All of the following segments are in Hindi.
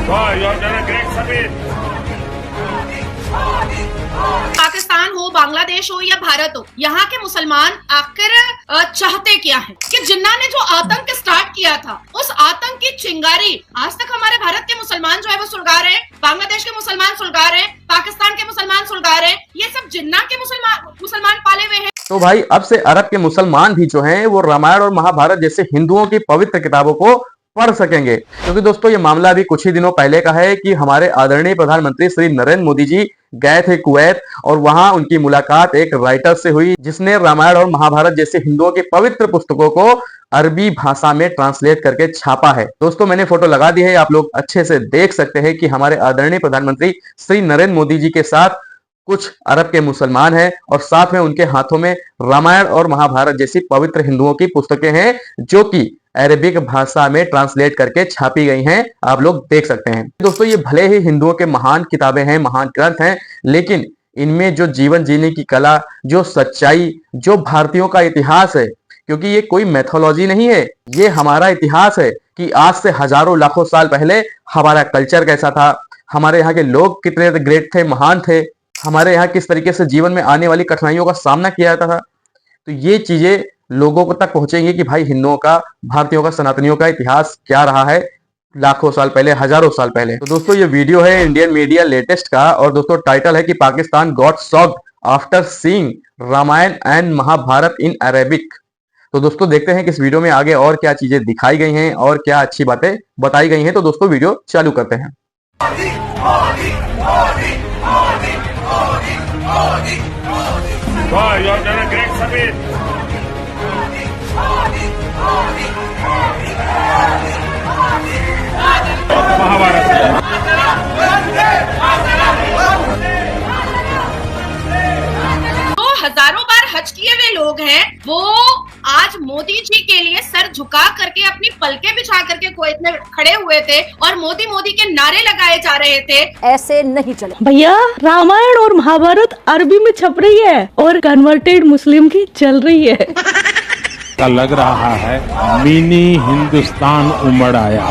Wow, you have done a great service. Pakistan हो, बांग्लादेश हो या भारत हो, यहाँ के मुसलमान आखिर चाहते क्या है कि जिन्ना ने जो आतंक स्टार्ट किया था, उस आतंक की चिंगारी आज तक हमारे भारत के मुसलमान जो है वो सुलगा रहे हैं, बांग्लादेश के मुसलमान सुलगा रहे हैं, पाकिस्तान के मुसलमान सुलगा रहे हैं, ये सब जिन्ना के मुसलमान पाले हुए हैं। तो भाई अब से अरब के मुसलमान भी जो हैं वो रामायण और महाभारत जैसे हिंदुओं की पवित्र किताबों को पढ़ सकेंगे, क्योंकि दोस्तों ये मामला अभी कुछ ही दिनों पहले का है कि हमारे आदरणीय प्रधानमंत्री श्री नरेंद्र मोदी जी गए थे कुवैत और वहां उनकी मुलाकात एक राइटर से हुई जिसने रामायण और महाभारत जैसे हिंदुओं की पवित्र पुस्तकों को अरबी भाषा में ट्रांसलेट करके छापा है। दोस्तों मैंने फोटो लगा दी है, आप लोग अच्छे से देख सकते हैं कि हमारे आदरणीय प्रधानमंत्री श्री नरेंद्र मोदी जी के साथ कुछ अरब के मुसलमान हैं और साथ में उनके हाथों में रामायण और महाभारत जैसी पवित्र हिंदुओं की पुस्तकें हैं जो कि अरबिक भाषा में ट्रांसलेट करके छापी गई हैं, आप लोग देख सकते हैं। दोस्तों ये भले ही हिंदुओं के महान किताबें हैं, महान ग्रंथ हैं, लेकिन इनमें जो जीवन जीने की कला, जो सच्चाई, जो भारतीयों का इतिहास है, क्योंकि ये कोई मैथोलॉजी नहीं है, ये हमारा इतिहास है कि आज से हजारों लाखों साल पहले हमारा कल्चर कैसा था, हमारे यहाँ के लोग कितने ग्रेट थे, महान थे, हमारे यहाँ किस तरीके से जीवन में आने वाली कठिनाइयों का सामना किया जाता था। तो ये चीजें लोगों को तक पहुंचेंगी कि भाई हिंदुओं का, भारतीयों का, सनातनियों का इतिहास क्या रहा है लाखों साल पहले, हजारों साल पहले। तो दोस्तों ये वीडियो है इंडियन मीडिया लेटेस्ट का और दोस्तों टाइटल है कि Pakistan got shocked after seeing Ramayan and Mahabharat in Arabic. तो दोस्तों देखते हैं कि इस वीडियो में आगे और क्या चीजें दिखाई गई हैं और क्या अच्छी बातें बताई गई हैं। तो दोस्तों वीडियो चालू करते हैं। Wow, you have done a great service. Mahabharat तो हजारों बार हज किए हुए लोग हैं, वो आज मोदी जी के लिए सर झुका करके अपनी पलके बिछा करके कुवैत में खड़े हुए थे और मोदी मोदी के नारे लगाए जा रहे थे। ऐसे नहीं चले भैया, रामायण और महाभारत अरबी में छप रही है और कन्वर्टेड मुस्लिम की चल रही है। का लग रहा है मिनी हिंदुस्तान उमड़ आया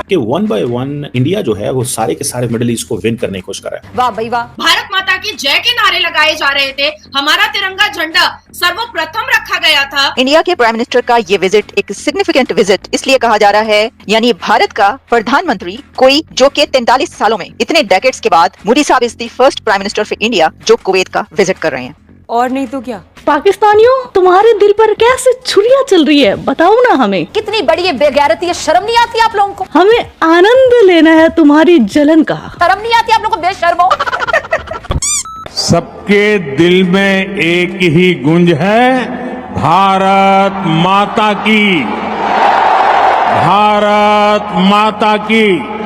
कि 1 by 1 इंडिया जो है वो सारे के सारे मिडिल ईस्ट को विन करने की कोशिश कर रहा है। वाह भाई वाह। भारत माता की जय के नारे लगाए जा रहे थे, हमारा तिरंगा झंडा सर्वप्रथम रखा गया था। इंडिया के प्राइम मिनिस्टर का ये विजिट एक सिग्निफिकेंट विजिट इसलिए कहा जा रहा है, यानी भारत का प्रधानमंत्री कोई जो कि 43 सालों में, इतने डेकेड्स के बाद मोदी साहब is the first prime minister of India जो कुवैत का विजिट कर रहे हैं। और नहीं तो क्या। पाकिस्तानियों, तुम्हारे दिल पर कैसे छुरियां चल रही है, बताओ ना हमें। कितनी बड़ी ये बेगैरती है, शर्म नहीं आती आप लोगों को? हमें आनंद लेना है तुम्हारी जलन का। शर्म नहीं आती आप लोगों को, बेशर्मो। सबके दिल में एक ही गूंज है, भारत माता की, भारत माता की।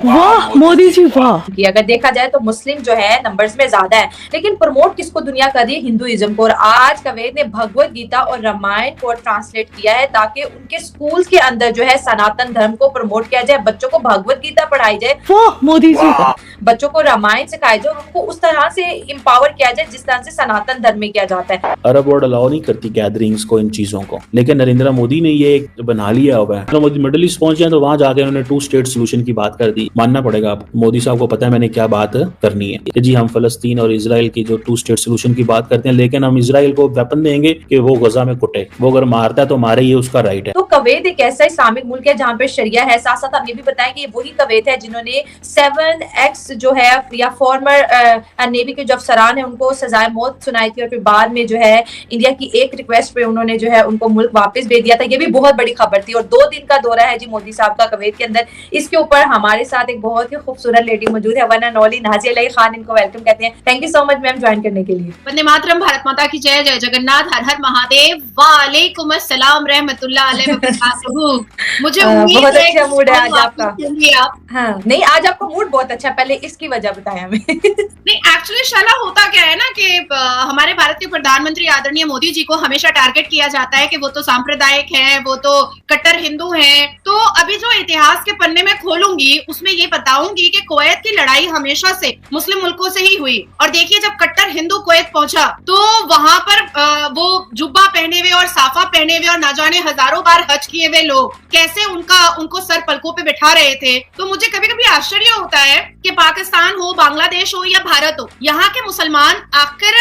वाह मोदी जी वाह। कि अगर देखा जाए तो मुस्लिम जो है नंबर्स में ज्यादा है, लेकिन प्रमोट किसको दुनिया कर रही है? हिंदुइज्म को। और आज कुवैत ने भगवत गीता और रामायण को ट्रांसलेट किया है ताकि उनके स्कूल्स के अंदर जो है सनातन धर्म को प्रमोट किया जाए, बच्चों को भगवत गीता पढ़ाई जाए, वाह मोदी जी वाह। बच्चों को रामायण सिखाया जाए, उनको उस तरह से इम्पावर किया जाए जिस तरह से सनातन धर्म में किया जाता है। अरब वर्ल्ड अलाउ नहीं करती गैदरिंग्स को, इन चीजों को, लेकिन नरेंद्र मोदी ने ये बना लिया हुआ है। तो मोदी मिडिल ईस्ट पहुंच जाए तो वहां जाके उन्होंने 2 स्टेट सोल्यूशन की बात कर दी। मानना पड़ेगा आप, मोदी साहब को पता है मैंने क्या बात करनी है कि जी हम फलस्तीन और इजराइल की जो 2 स्टेट सोल्यूशन की बात करते हैं, लेकिन हम इजराइल को वेपन देंगे कि वो गजा में कुटे, वो अगर मारता है तो मारे, ये उसका राइट है। तो कुवैत एक ऐसा इस्लामिक मुल्क है जहाँ पे शरिया है। साथ साथ हमने भी बताया कि वही कुवैत है जिन्होंने 7X जो है या फॉर्मर नेवी के जो अफसरान है उनको सजाए मौत सुनाई थी और फिर बाद में जो है इंडिया की एक रिक्वेस्ट पे उन्होंने जो है उनको मुल्क वापस भेज दिया था। ये भी बहुत बड़ी खबर थी और 2 दिन का दौरा है जी मोदी साहब का कुवैत के अंदर। इसके ऊपर हमारे साथ एक बहुत ही खूबसूरत लेडी मौजूद है, one and only Nazia Ali Khan, इनको वेलकम कहते हैं। Thank you so much ma'am join करने के लिए। वंदे मातरम, भारत माता की जय, जय जगन्नाथ, हर हर महादेव, वालेकुम अस्सलाम रहमतुल्लाह अलैहि व बरकातहू। मुझे उम्मीद बहुत है अच्छा मूड है आज आपका। आप हाँ, नहीं आज आपका मूड बहुत अच्छा, पहले इसकी वजह बताया हमें। नहीं, एक्चुअली शाला होता क्या है ना कि हमारे भारत के प्रधानमंत्री आदरणीय मोदी जी को हमेशा टारगेट किया जाता है कि वो तो सांप्रदायिक हैं, वो तो कट्टर हिंदू हैं। तो अभी जो इतिहास के पन्ने में खोलूंगी उसमें ये बताऊंगी कि कुवैत की लड़ाई हमेशा से मुस्लिम मुल्कों से ही हुई। और देखिए जब कट्टर हिंदू कुवैत पहुंचा तो वहां पर वो जुब्बा और साफा पहने हुए और ना जाने हजारों बार हज किए हुए लोग कैसे उनको सर पलकों पे बिठा रहे थे। तो मुझे कभी कभी आश्चर्य होता है कि पाकिस्तान हो, बांग्लादेश हो या भारत हो, यहाँ के मुसलमान आखिर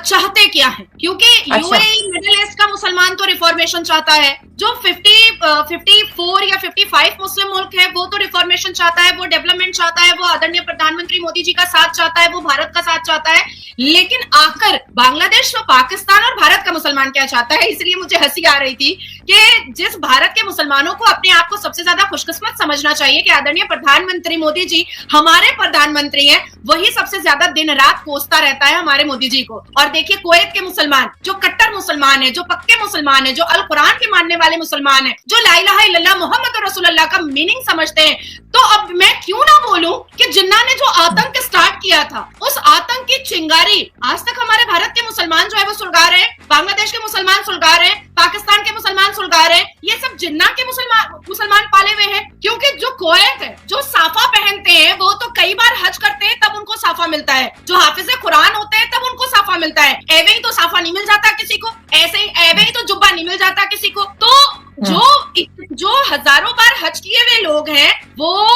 चाहते क्या है। क्योंकि यूएई मिडिल ईस्ट का मुसलमान तो रिफॉर्मेशन चाहता है, जो 54 या 55 मुस्लिम मुल्क है वो तो रिफॉर्मेशन चाहता है, वो डेवलपमेंट चाहता है, वो आदरणीय प्रधानमंत्री मोदी जी का साथ चाहता है, वो भारत का साथ चाहता है। लेकिन आकर बांग्लादेश में पाकिस्तान और भारत का मुसलमान क्या चाहता है। इसलिए मुझे हंसी आ रही थी कि जिस भारत के मुसलमानों को अपने आप को सबसे ज्यादा खुशकिस्मत समझना चाहिए कि आदरणीय प्रधानमंत्री मोदी जी हमारे प्रधानमंत्री हैं, वही सबसे ज्यादा दिन रात कोसता रहता है हमारे मोदी जी को। और देखिए कुवैत के मुसलमान जो कट्टर मुसलमान है, जो पक्के मुसलमान है, जो अल कुरान के मानने वाले मुसलमान है, जो ला इलाहा इल्लल्लाह मोहम्मद रसूलुल्लाह का मीनिंग समझते हैं, तो अब मैं क्यों ना बोलूं कि जिन्ना ने जो आतंक स्टार्ट किया था, उस आतंक की चिंगारी आज तक हमारे भारत के मुसलमान जो है वो सुलगा रहे हैं, बांग्लादेश के मुसलमान सुलगा रहे हैं, पाकिस्तान के मुसलमान सुलगा रहे हैं। ये सब जिन्ना के मुसलमान पाले हुए हैं। क्योंकि जो कुवैत है, जो साफा पहनते हैं, वो तो कई बार हज करते हैं तब उनको साफा मिलता है। जो हाफिज कुरान होते हैं तब उनको साफा मिलता है। एवे ही तो साफा नहीं मिल जाता किसी को, ऐसे ही एवे ही तो जुब्बा नहीं मिल जाता किसी को। तो जो हजारों बार हज किए हुए लोग हैं वो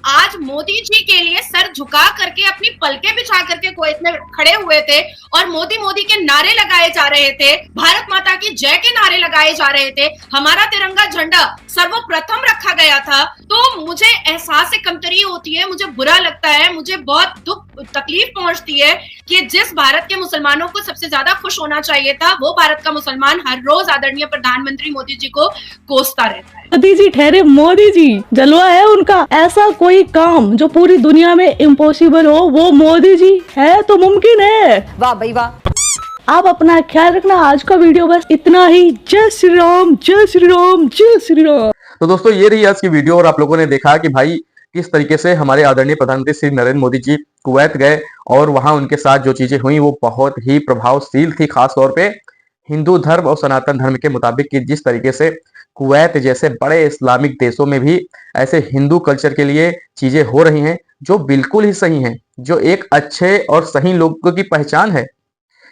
आज मोदी जी के लिए सर झुका करके अपनी पलके बिछा करके कुवैत में खड़े हुए थे और मोदी मोदी के नारे लगाए जा रहे थे, भारत माता की जय के नारे लगाए जा रहे थे, हमारा तिरंगा झंडा सर्वप्रथम रखा गया था। तो मुझे एहसास कमतरी होती है, मुझे बुरा लगता है, मुझे बहुत दुख तकलीफ पहुंचती है कि जिस भारत के मुसलमानों को सबसे ज्यादा खुश होना चाहिए था, वो भारत का मुसलमान हर रोज आदरणीय प्रधानमंत्री मोदी जी को कोसता रहता है। मोदी जी ठहरे मोदी जी, जलवा है उनका। ऐसा कोई काम जो पूरी दुनिया में इम्पॉसिबल हो वो मोदी जी है तो मुमकिन है। वाह भाई वाह। आप अपना ख्याल रखना। आज का वीडियो बस इतना ही। जय श्री राम, जय श्री राम, जय श्री राम। तो दोस्तों ये रही आज की वीडियो और आप लोगों ने देखा कि भाई किस तरीके से हमारे आदरणीय प्रधानमंत्री श्री नरेंद्र मोदी जी कुवैत गए और वहां उनके साथ जो चीजें हुई वो बहुत ही प्रभावशील थी, खास तौर पे हिंदू धर्म और सनातन धर्म के मुताबिक कि जिस तरीके से कुवैत जैसे बड़े इस्लामिक देशों में भी ऐसे हिंदू कल्चर के लिए चीजें हो रही हैं जो बिल्कुल ही सही हैं, जो एक अच्छे और सही लोगों की पहचान है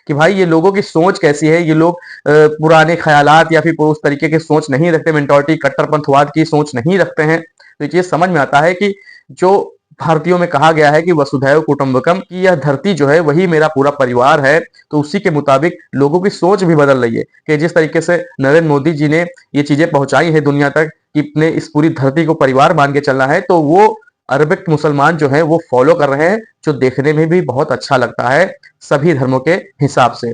कि भाई ये लोगों की सोच कैसी है। ये लोग पुराने ख्यालात या फिर उस तरीके की सोच नहीं रखते, मेंटोरिटी कट्टरपंथवाद की सोच नहीं रखते हैं। तो ये समझ में आता है कि जो भारतीयों में कहा गया है कि वसुधैव कुटुंबकम, की यह धरती जो है वही मेरा पूरा परिवार है, तो उसी के मुताबिक लोगों की सोच भी बदल रही है कि जिस तरीके से नरेंद्र मोदी जी ने ये चीजें पहुंचाई है दुनिया तक कि अपने इस पूरी धरती को परिवार मान के चलना है, तो वो अरबिक मुसलमान जो है वो फॉलो कर रहे हैं, जो देखने में भी बहुत अच्छा लगता है सभी धर्मों के हिसाब से।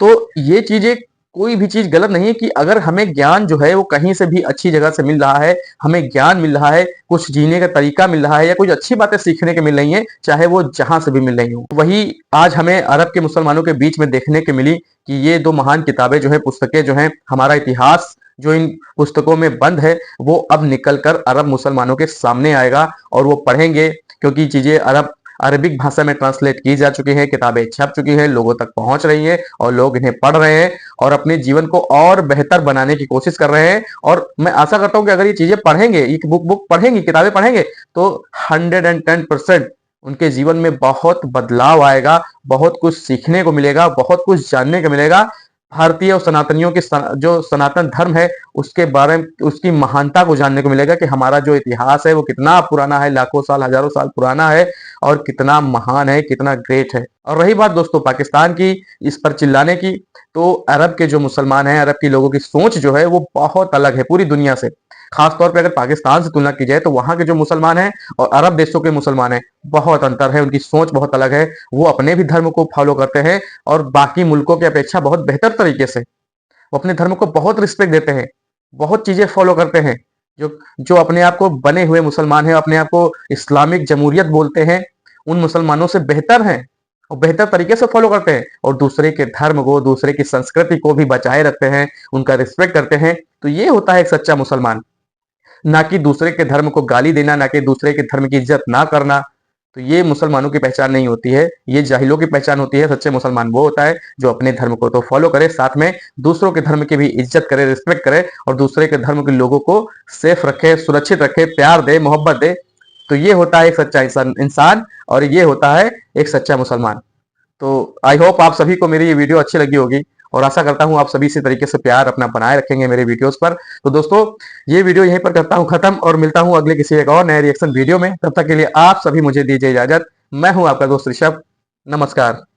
तो ये चीजें कोई भी चीज गलत नहीं है कि अगर हमें ज्ञान जो है वो कहीं से भी अच्छी जगह से मिल रहा है, हमें ज्ञान मिल रहा है, कुछ जीने का तरीका मिल रहा है या कुछ अच्छी बातें सीखने के मिल रही हैं, चाहे वो जहां से भी मिल रही हो। वही आज हमें अरब के मुसलमानों के बीच में देखने के मिली कि ये दो महान किताबें जो है, पुस्तकें जो है, हमारा इतिहास जो इन पुस्तकों में बंद है वो अब निकलकर अरब मुसलमानों के सामने आएगा और वो पढ़ेंगे, क्योंकि चीजें अरबिक भाषा में ट्रांसलेट की जा चुकी है, किताबें छप चुकी हैं, लोगों तक पहुंच रही हैं और लोग इन्हें पढ़ रहे हैं और अपने जीवन को और बेहतर बनाने की कोशिश कर रहे हैं। और मैं आशा करता हूं कि अगर ये चीजें पढ़ेंगे, एक बुक पढ़ेंगे, किताबें पढ़ेंगे, तो 110% उनके जीवन में बहुत बदलाव आएगा, बहुत कुछ सीखने को मिलेगा, बहुत कुछ जानने को मिलेगा। भारतीय और सनातनियों के जो सनातन धर्म है उसके बारे में, उसकी महानता को जानने को मिलेगा कि हमारा जो इतिहास है वो कितना पुराना है, लाखों साल, हजारों साल पुराना है और कितना महान है, कितना ग्रेट है। और रही बात दोस्तों पाकिस्तान की, इस पर चिल्लाने की, तो अरब के जो मुसलमान हैं, अरब के लोगों की सोच जो है वो बहुत अलग है पूरी दुनिया से। खास तौर पे अगर पाकिस्तान से तुलना की जाए तो वहां के जो मुसलमान हैं और अरब देशों के मुसलमान हैं, बहुत अंतर है, उनकी सोच बहुत अलग है। वो अपने भी धर्म को फॉलो करते हैं और बाकी मुल्कों की अपेक्षा बहुत बेहतर तरीके से वो अपने धर्म को बहुत रिस्पेक्ट देते हैं, बहुत चीजें फॉलो करते हैं। जो अपने आप को बने हुए मुसलमान हैं, अपने आप को इस्लामिक जमहूरियत बोलते हैं, उन मुसलमानों से बेहतर हैं और बेहतर तरीके से फॉलो करते हैं और दूसरे के धर्म को, दूसरे की संस्कृति को भी बचाए रखते हैं, उनका रिस्पेक्ट करते हैं। तो ये होता है एक सच्चा मुसलमान, ना कि दूसरे के धर्म को गाली देना, ना कि दूसरे के धर्म की इज्जत ना करना। तो ये मुसलमानों की पहचान नहीं होती है, ये जाहिलों की पहचान होती है। सच्चे मुसलमान वो होता है जो अपने धर्म को तो फॉलो करे, साथ में दूसरों के धर्म की भी इज्जत करे, रिस्पेक्ट करे और दूसरे के धर्म के लोगों को सेफ रखे, सुरक्षित रखे, प्यार दे, मोहब्बत दे। तो ये होता है एक सच्चा इंसान और ये होता है एक सच्चा मुसलमान। तो आई होप आप सभी को मेरी ये वीडियो अच्छी लगी होगी और आशा करता हूं आप सभी इसी तरीके से प्यार अपना बनाए रखेंगे मेरे वीडियोस पर। तो दोस्तों ये वीडियो यहीं पर करता हूं खत्म और मिलता हूं अगले किसी एक और नए रिएक्शन वीडियो में। तब तक के लिए आप सभी मुझे दीजिए इजाजत। मैं हूं आपका दोस्त ऋषभ। नमस्कार।